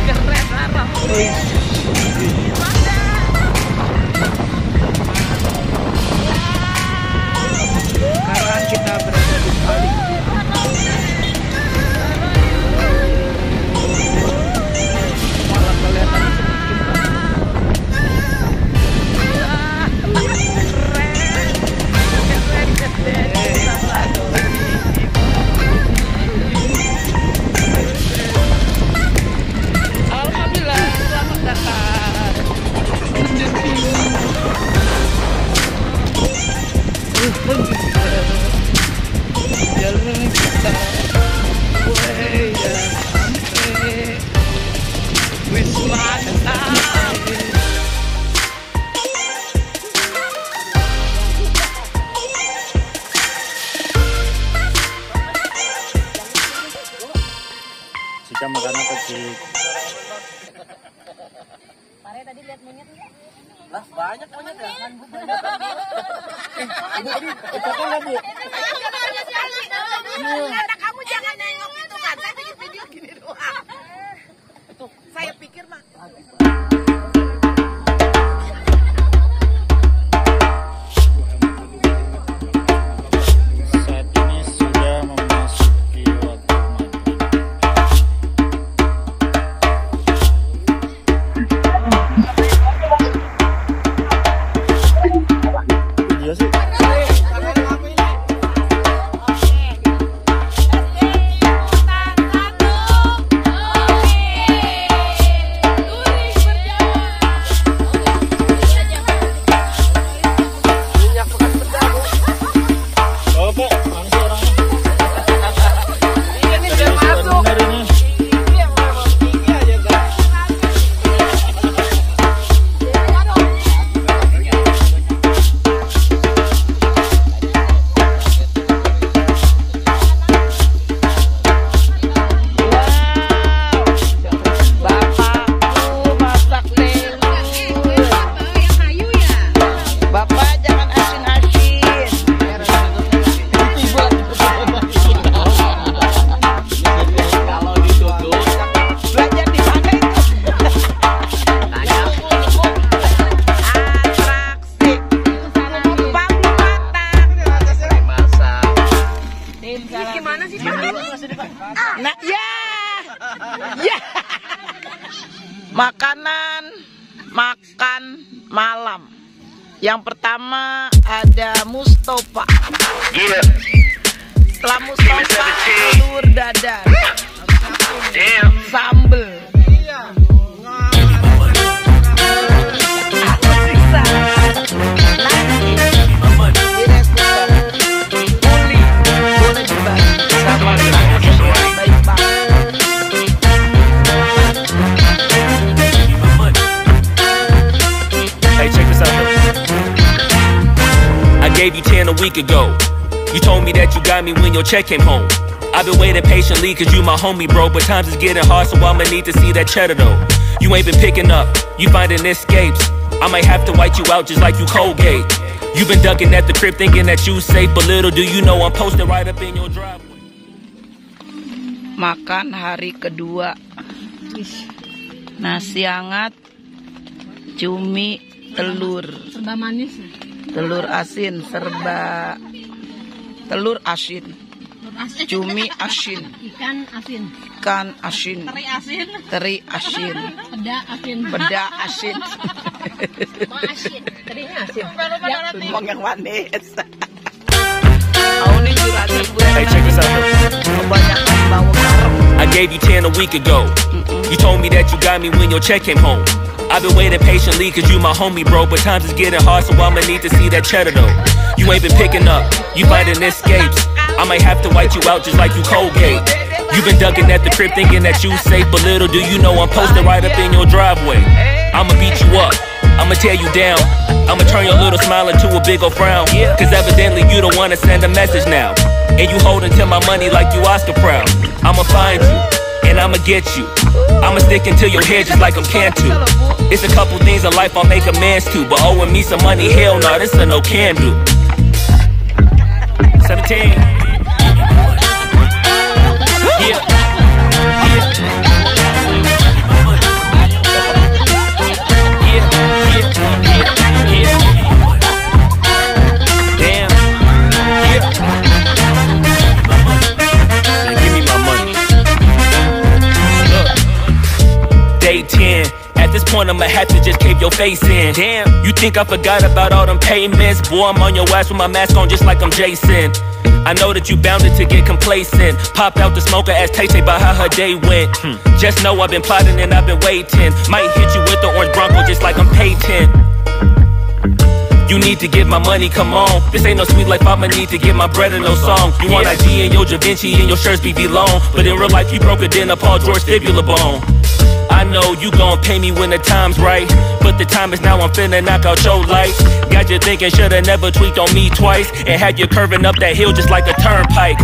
Keren Arab. Sekarang kita berada di paling malah kelihatan Kita makan apa sih? Pare tadi lihat monyet enggak? Lah banyak monyet ya. Bu. Kata kamu jangan nengok itu kan. Saya bikin video gini doang. Itu Saya pikir mah. Saat ini sudah memasuki waktu maghrib. Iya sih. Oh, Bu, mana sih orangnya? Ini dia masuk. Bener ini. iya memang tinggi aja kan. Bapakku masak lele. Yang kayu ya. Bapak jangan asin-asin. Kalau ditutup Belajar di mana itu? Atraksi. Numpang di matang. dimasak. Ini gimana sih Pak? Nah, ya. Ya. Makanan makan malam. Yang pertama ada Mustafa. Setelah Mustafa, telur dadar, sambel. Siksa. Nasi. Direktur. Uli. Boleh dibagi sama baik banget. Hey, check this out though. I gave you 10 a week ago. You told me that you got me when your check came home. I've been waiting patiently cause you my homie bro, but times is getting hard so I'ma need to see that cheddar though. You ain't been picking up, you finding escapes. I might have to white you out just like you Colgate. You've been ducking at the crib thinking that you safe, but little do you know I'm posted right up in your driveway. Makan hari kedua. Nasi hangat, cumi, telur. Serba manis. Telur asin, serba telur asin, cumi asin, Ikan asin. ikan asin, Teri asin. teri asin, Peda asin. peda asin. Mau asin. Terinya asin. Ngomong yang manis. Oh, ini curhatnya gue. Hey, check this out though. Kebanyakan bau garam. I gave you 10 a week ago. You told me that you got me when your check came home. I've been waiting patiently cause you my homie bro, but times is getting hard so I'ma need to see that cheddar though. You ain't been picking up, you finding escapes. I might have to white you out just like you Colgate. You been ducking at the crib thinking that you safe, but little do you know I'm posted right up in your driveway. I'ma beat you up, I'ma tear you down. I'ma turn your little smile into a big ol' frown. Cause evidently you don't wanna send a message now. And you holding to my money like you Oscar proud. I'ma find you, and I'ma get you. I'ma stick into your head just like I'm Cantu. It's a couple things in life I'll make amends to, but owing me some money, hell no, this a no can do. 17. Yeah. Day 10. At this point I'ma have to just cave your face in. Damn, you think I forgot about all them payments? Boy, I'm on your ass with my mask on just like I'm Jason. I know that you bounded to get complacent. Popped out the smoker, asked Tay-Tay about how her day went. Just know I've been plotting and I've been waiting. Might hit you with the orange Bronco just like I'm Peyton. You need to get my money, come on. This ain't no sweet life, I'ma need to get my bread and no song. You want IG and your Da Vinci and your shirts be long. But in real life you broke it in a Paul George fibula bone. I know you gon' pay me when the time's right, but the time is now, I'm finna knock out your lights. Got you thinking shoulda never tweaked on me twice, and had you curving up that hill just like a turnpike.